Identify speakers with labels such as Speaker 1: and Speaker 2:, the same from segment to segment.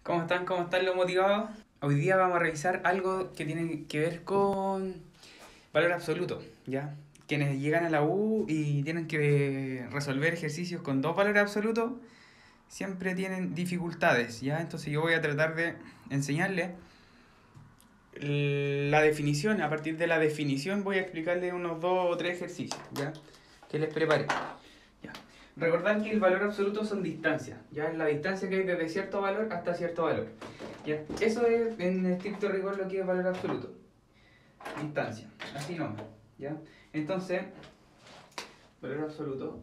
Speaker 1: ¿Cómo están? ¿Cómo están los motivados? Hoy día vamos a revisar algo que tiene que ver con valor absoluto, ¿ya? Quienes llegan a la U y tienen que resolver ejercicios con dos valores absolutos siempre tienen dificultades, ¿ya? Entonces yo voy a tratar de enseñarles la definición. A partir de la definición voy a explicarles unos dos o tres ejercicios, ¿ya? Que les preparé. Ya. Recordad que el valor absoluto son distancias, ya es la distancia que hay desde cierto valor hasta cierto valor. ¿Ya? Eso es en estricto rigor lo que es valor absoluto. Distancia, así nomás. ¿Ya? Entonces, valor absoluto.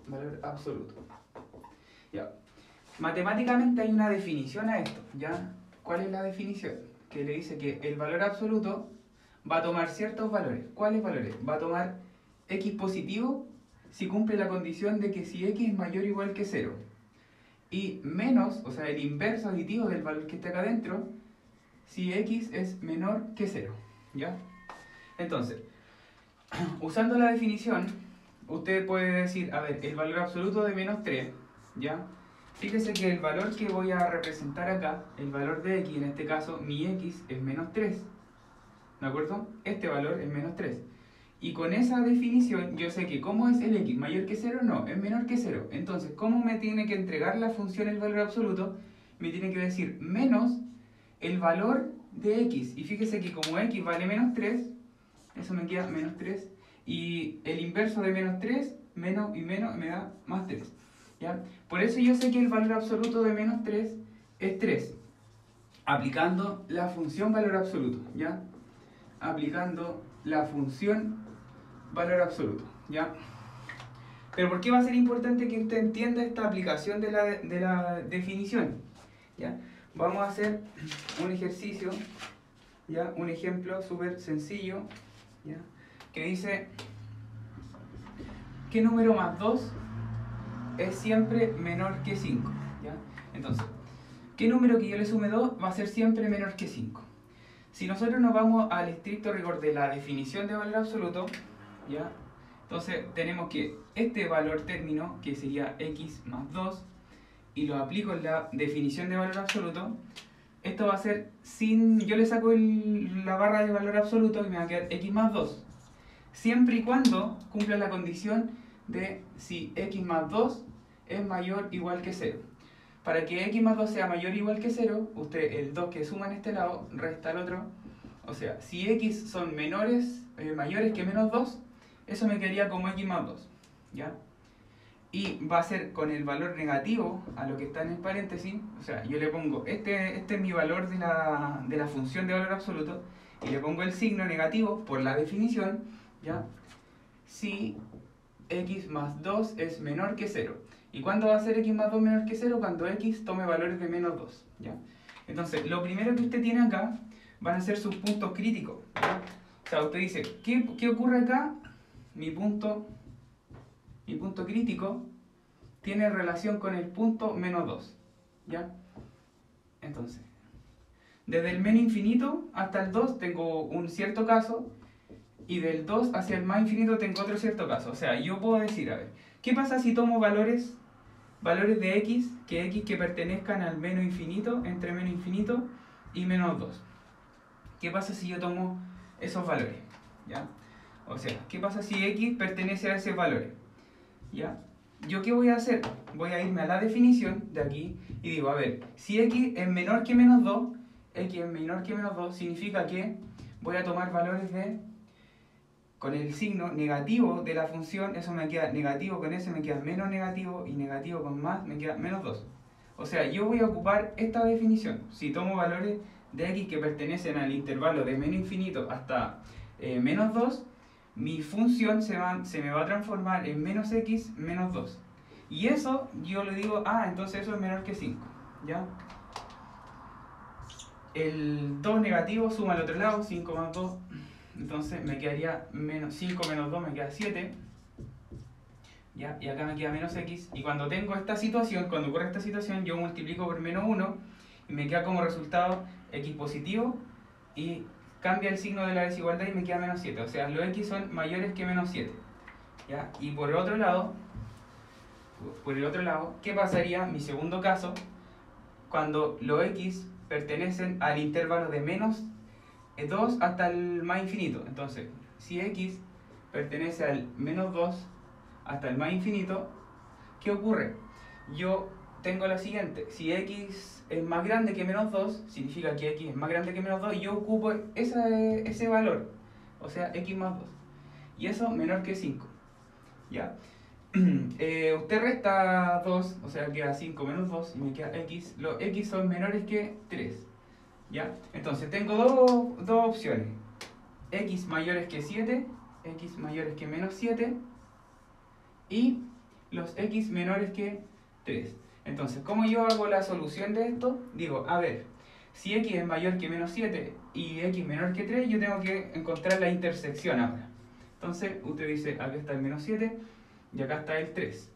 Speaker 1: Valor absoluto. ¿Ya? Matemáticamente hay una definición a esto, ¿ya? ¿Cuál es la definición? Que le dice que el valor absoluto va a tomar ciertos valores. ¿Cuáles valores? Va a tomar x positivo si cumple la condición de que si x es mayor o igual que 0. Y menos, o sea, el inverso aditivo del valor que está acá adentro, si x es menor que 0. ¿Ya? Entonces, usando la definición, usted puede decir, a ver, el valor absoluto de menos 3, ¿ya? Fíjese que el valor que voy a representar acá, el valor de x, en este caso, mi x es menos 3. ¿De acuerdo? Este valor es menos 3. Y con esa definición yo sé que ¿cómo es el x? ¿Mayor que 0? No, es menor que 0. Entonces, ¿cómo me tiene que entregar la función el valor absoluto? Me tiene que decir menos el valor de x. Y fíjese que como x vale menos 3, eso me queda menos 3. Y el inverso de menos 3, menos y menos, me da más 3. ¿Ya? Por eso yo sé que el valor absoluto de menos 3 es 3. Aplicando la función valor absoluto. ¿Ya? Aplicando la función valor absoluto, ¿ya? Pero ¿por qué va a ser importante que usted entienda esta aplicación de la definición? ¿Ya? Vamos a hacer un ejercicio, ¿ya? Un ejemplo súper sencillo, ¿ya? Que dice, ¿qué número más 2 es siempre menor que 5? ¿Ya? Entonces, ¿qué número que yo le sume 2 va a ser siempre menor que 5? Si nosotros nos vamos al estricto rigor de la definición de valor absoluto, ¿ya? Entonces tenemos que este valor término, que sería x más 2, y lo aplico en la definición de valor absoluto, esto va a ser sin... yo le saco la barra de valor absoluto y me va a quedar x más 2. Siempre y cuando cumpla la condición de si x más 2 es mayor o igual que 0. Para que x más 2 sea mayor o igual que 0, usted el 2 que suma en este lado resta al otro. O sea, si x son mayores que menos 2, eso me quedaría como x más 2. ¿Ya? Y va a ser con el valor negativo a lo que está en el paréntesis. O sea, yo le pongo, este es mi valor de la función de valor absoluto, y le pongo el signo negativo por la definición, ¿ya? Si x más 2 es menor que 0. ¿Y cuándo va a ser x más 2 menor que 0? Cuando x tome valores de menos 2. ¿Ya? Entonces, lo primero que usted tiene acá van a ser sus puntos críticos. ¿Ya? O sea, usted dice, ¿qué ocurre acá? Mi punto crítico tiene relación con el punto menos 2. ¿Ya? Entonces, desde el menos infinito hasta el 2 tengo un cierto caso, y del 2 hacia el más infinito tengo otro cierto caso. O sea, yo puedo decir, a ver, ¿qué pasa si tomo valores de x que pertenezcan al menos infinito, entre menos infinito y menos 2? ¿Qué pasa si yo tomo esos valores? ¿Ya? O sea, ¿qué pasa si x pertenece a esos valores? ¿Ya? ¿Yo qué voy a hacer? Voy a irme a la definición de aquí y digo, a ver, si x es menor que menos 2, x es menor que menos 2 significa que voy a tomar valores con el signo negativo de la función, eso me queda negativo con ese, me queda menos negativo, y negativo con más me queda menos 2. O sea, yo voy a ocupar esta definición. Si tomo valores de x que pertenecen al intervalo de menos infinito hasta menos 2, mi función se me va a transformar en menos x menos 2. Y eso yo le digo, entonces eso es menor que 5. ¿Ya? El 2 negativo suma al otro lado, 5 más 2. Entonces me quedaría menos 5 menos 2 me queda 7. ¿Ya? Y acá me queda menos x. Y cuando tengo esta situación, cuando ocurre esta situación, yo multiplico por menos 1 y me queda como resultado x positivo, y cambia el signo de la desigualdad y me queda menos 7. O sea, los x son mayores que menos 7. ¿Ya? Y por el otro lado, por el otro lado, ¿qué pasaría, mi segundo caso, cuando los x pertenecen al intervalo de menos 2 hasta el más infinito? Entonces, si x pertenece al menos 2 hasta el más infinito, ¿qué ocurre? Yo tengo lo siguiente: si x es más grande que menos 2, significa que x es más grande que menos 2, y yo ocupo ese valor, o sea, x más 2, y eso menor que 5. ¿Ya? Usted resta 2, o sea, queda 5 menos 2, y me queda x. Los x son menores que 3. ¿Ya? Entonces tengo dos opciones: x mayores que 7, x mayores que menos 7, y los x menores que 3. Entonces, ¿cómo yo hago la solución de esto? Digo, a ver, si x es mayor que menos 7 y x menor que 3, yo tengo que encontrar la intersección ahora. Entonces, usted dice, acá está el menos 7 y acá está el 3.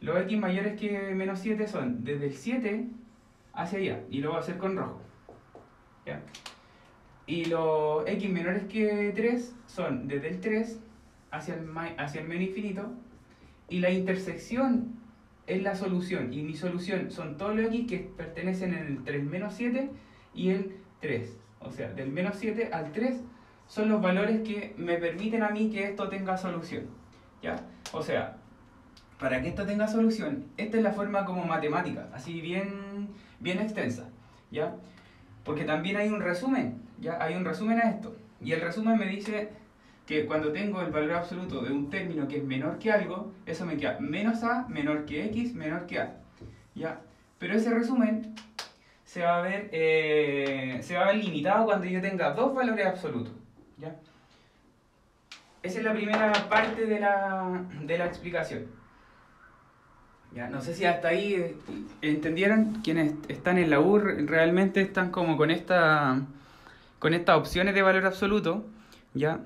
Speaker 1: Los x mayores que menos 7 son desde el 7 hacia allá, y lo voy a hacer con rojo. ¿Ya? Y los x menores que 3 son desde el 3 hacia el menos infinito, y la intersección es la solución, y mi solución son todos los x que pertenecen entre el menos 7 y el 3. O sea, del menos 7 al 3 son los valores que me permiten a mí que esto tenga solución. ¿Ya? O sea, para que esto tenga solución, esta es la forma como matemática, así bien extensa. ¿Ya? Porque también hay un resumen, ¿ya? Hay un resumen a esto. Y el resumen me dice que cuando tengo el valor absoluto de un término que es menor que algo, eso me queda menos a menor que x menor que a. ¿Ya? Pero ese resumen se va a ver limitado cuando yo tenga dos valores absolutos. ¿Ya? Esa es la primera parte de la explicación. ¿Ya? No sé si hasta ahí entendieron. Quienes están en la U realmente están como con estas opciones de valor absoluto. ¿Ya?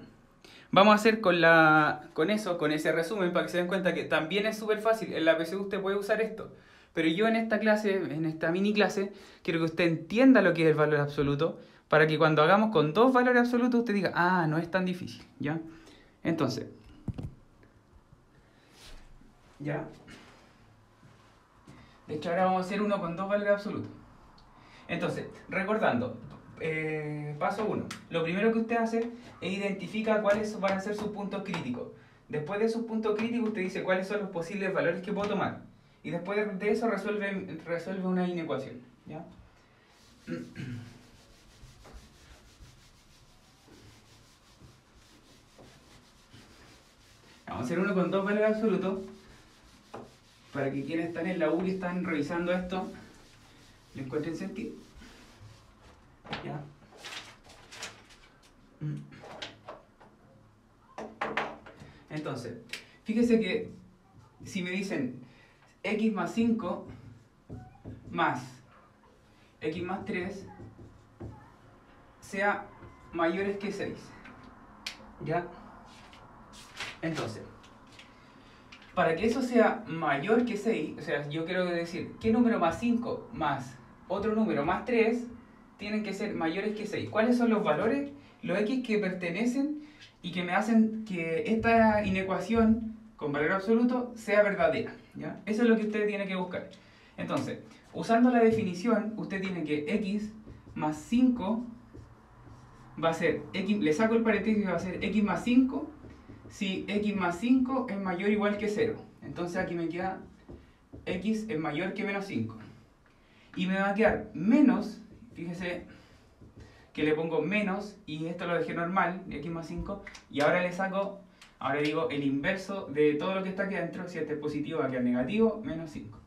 Speaker 1: Vamos a hacer con ese resumen para que se den cuenta que también es súper fácil. En la PSU usted puede usar esto. Pero yo en esta mini clase, quiero que usted entienda lo que es el valor absoluto, para que cuando hagamos con dos valores absolutos usted diga, ah, no es tan difícil. ¿Ya? Entonces, ¿ya? De hecho, ahora vamos a hacer uno con dos valores absolutos. Entonces, recordando, paso 1. Lo primero que usted hace es identificar cuáles van a ser sus puntos críticos. Después de sus puntos críticos, usted dice cuáles son los posibles valores que puedo tomar. Y después de eso resuelve una inecuación. ¿Ya? Vamos a hacer uno con dos valores absolutos, para que quienes están en la U y están revisando esto le encuentren sentido. ¿Ya? Entonces, fíjese que si me dicen x más 5 más x más 3 sea mayores que 6, ¿ya? Entonces, para que eso sea mayor que 6, o sea, yo quiero decir, ¿qué número más 5 más otro número más 3 tienen que ser mayores que 6? ¿Cuáles son los valores, los x que pertenecen y que me hacen que esta inecuación con valor absoluto sea verdadera? ¿Ya? Eso es lo que usted tiene que buscar. Entonces, usando la definición, usted tiene que x más 5 va a ser, x, le saco el paréntesis, va a ser x más 5 si x más 5 es mayor o igual que 0. Entonces aquí me queda x es mayor que menos 5. Y me va a quedar menos, fíjese que le pongo menos, y esto lo dejé normal, x más 5, y ahora le saco, ahora digo el inverso de todo lo que está aquí adentro. Si este es positivo va a quedar negativo, menos 5.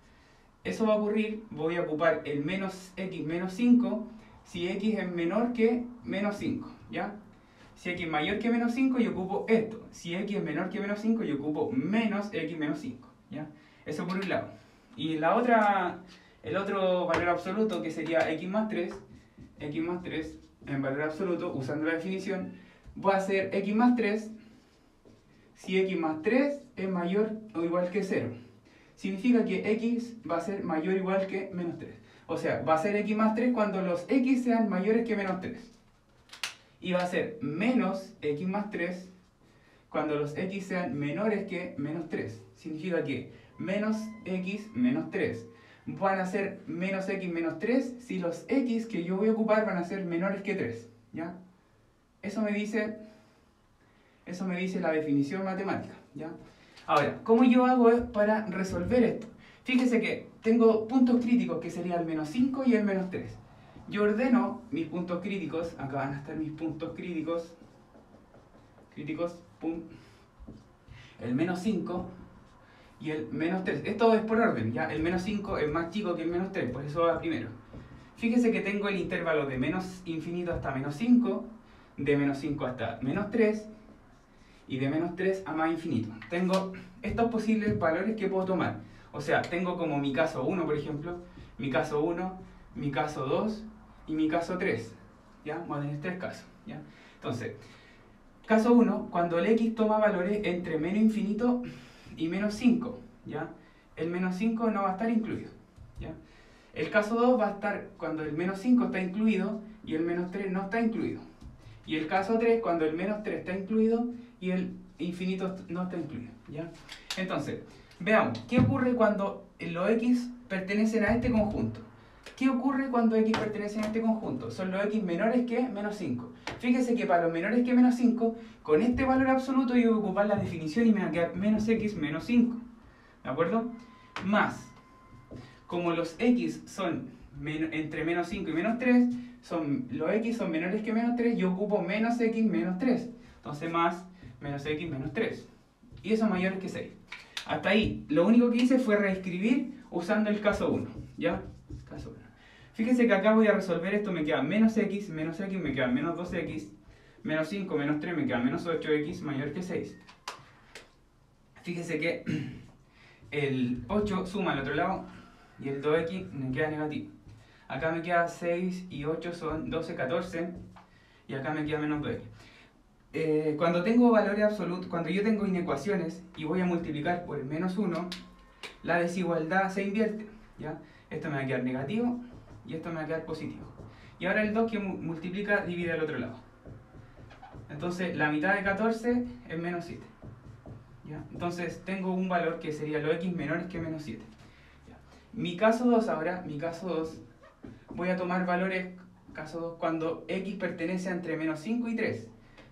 Speaker 1: Eso va a ocurrir, voy a ocupar el menos x menos 5 si x es menor que menos 5, ¿ya? Si x es mayor que menos 5, yo ocupo esto. Si x es menor que menos 5, yo ocupo menos x menos 5, ¿ya? Eso por un lado. Y el otro valor absoluto, que sería x más 3 en valor absoluto, usando la definición, voy a hacer x más 3 si x más 3 es mayor o igual que 0. Significa que x va a ser mayor o igual que menos 3. O sea, va a ser x más 3 cuando los x sean mayores que menos 3. Y va a ser menos x más 3 cuando los x sean menores que menos 3. Significa que menos x menos 3. Van a ser menos x menos 3 si los x que yo voy a ocupar van a ser menores que 3, ¿ya? Eso me dice la definición matemática, ¿ya? Ahora, ¿cómo yo hago para resolver esto? Fíjese que tengo puntos críticos que serían el menos 5 y el menos 3. Yo ordeno mis puntos críticos, acá van a estar mis puntos críticos, pum, el menos 5 y el menos 3. Esto es por orden, ¿ya? El menos 5 es más chico que el menos 3, por eso va primero. Fíjese que tengo el intervalo de menos infinito hasta menos 5, de menos 5 hasta menos 3, y de menos 3 a más infinito. Tengo estos posibles valores que puedo tomar. O sea, tengo como mi caso 1, por ejemplo, mi caso 1, mi caso 2 y mi caso 3. ¿Ya? Voy a tener 3 casos, ¿ya? Entonces, caso 1, cuando el x toma valores entre menos infinito y menos 5, ¿ya? El menos 5 no va a estar incluido, ¿ya? El caso 2 va a estar cuando el menos 5 está incluido y el menos 3 no está incluido. Y el caso 3 cuando el menos 3 está incluido y el infinito no está incluido, ¿ya? Entonces, veamos, ¿qué ocurre cuando los x pertenecen a este conjunto? ¿Qué ocurre cuando x pertenecen a este conjunto? Son los x menores que menos 5. Fíjese que para los menores que menos 5, con este valor absoluto yo voy a ocupar la definición y me va a quedar menos x menos 5. ¿De acuerdo? Más, como los x son entre menos 5 y menos 3, los x son menores que menos 3, yo ocupo menos x menos 3. Entonces más menos x menos 3. Y eso es mayor que 6. Hasta ahí, lo único que hice fue reescribir usando el caso 1. ¿Ya? Caso 1. Fíjense que acá voy a resolver esto, me queda menos x me queda menos 2x, menos 5 menos 3 me queda menos 8x mayor que 6. Fíjense que el 8 suma al otro lado y el 2x me queda negativo. Acá me queda 6 y 8 son 12, 14 y acá me queda menos 2x. Cuando tengo valores absolutos, cuando yo tengo inecuaciones y voy a multiplicar por el menos 1, la desigualdad se invierte, ¿ya? Esto me va a quedar negativo y esto me va a quedar positivo. Y ahora el 2 que multiplica divide al otro lado. Entonces la mitad de 14 es menos 7. ¿Ya? Entonces tengo un valor que sería los x menores que menos 7. ¿Ya? Mi caso 2 ahora, voy a tomar valores, caso 2, cuando x pertenece entre menos 5 y 3.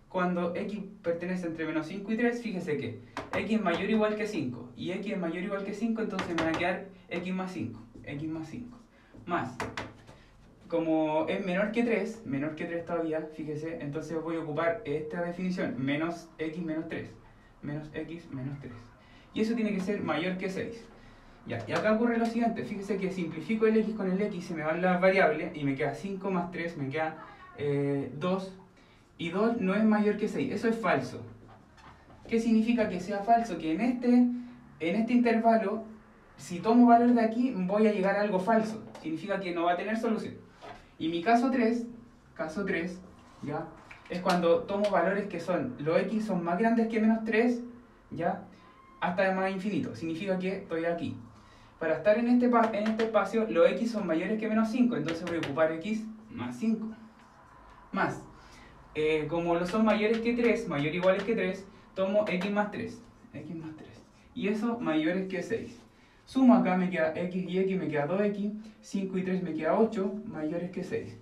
Speaker 1: Cuando x pertenece entre menos 5 y 3, fíjese que x es mayor o igual que 5 y x es mayor o igual que 5, entonces me va a quedar x más 5, más, como es menor que 3 todavía, fíjese, entonces voy a ocupar esta definición, menos x menos 3, menos x menos 3. Y eso tiene que ser mayor que 6. Ya, y acá ocurre lo siguiente, fíjese que simplifico el x con el x, se me van las variables y me queda 5 más 3, me queda 2. Y 2 no es mayor que 6, eso es falso. ¿Qué significa que sea falso? Que en este intervalo, si tomo valor de aquí, voy a llegar a algo falso. Significa que no va a tener solución. Y mi caso 3, ¿ya? Es cuando tomo valores que son, los x son más grandes que menos 3, ¿ya? Hasta más infinito. Significa que estoy aquí. Para estar en este espacio, los x son mayores que menos 5, entonces voy a ocupar x más 5. Más. Como lo son mayores que 3, mayor o iguales que 3, tomo x más 3. Y eso mayores que 6. Sumo acá, me queda x y x, me queda 2x, 5 y 3 me queda 8, mayores que 6.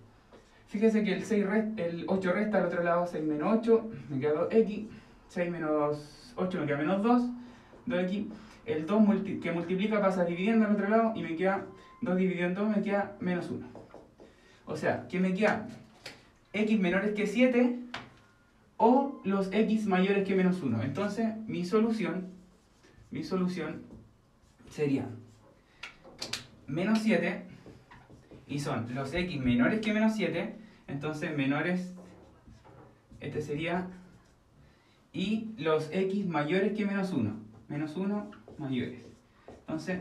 Speaker 1: Fíjese que el 8 resta al otro lado, 6 menos 8, me queda 2x, 6 menos 8 me queda menos 2, 2x. El 2 que multiplica pasa dividiendo al otro lado y me queda 2 dividido en 2, me queda menos 1. O sea, que me queda x menores que 7 o los x mayores que menos 1. Entonces, mi solución sería menos 7 y son los x menores que menos 7, entonces menores, este sería, y los x mayores que menos 1, mayores. Entonces,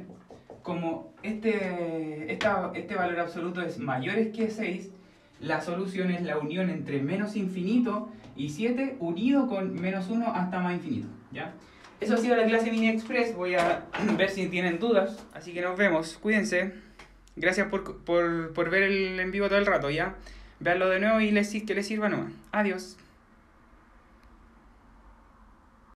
Speaker 1: como este valor absoluto es mayores que 6, la solución es la unión entre menos infinito y 7 unido con menos 1 hasta más infinito, ¿ya? Eso ha sido la clase Mini Express. Voy a ver si tienen dudas, así que nos vemos. Cuídense. Gracias por ver el en vivo todo el rato, ¿ya? Veanlo de nuevo y que les sirva nomás. Adiós.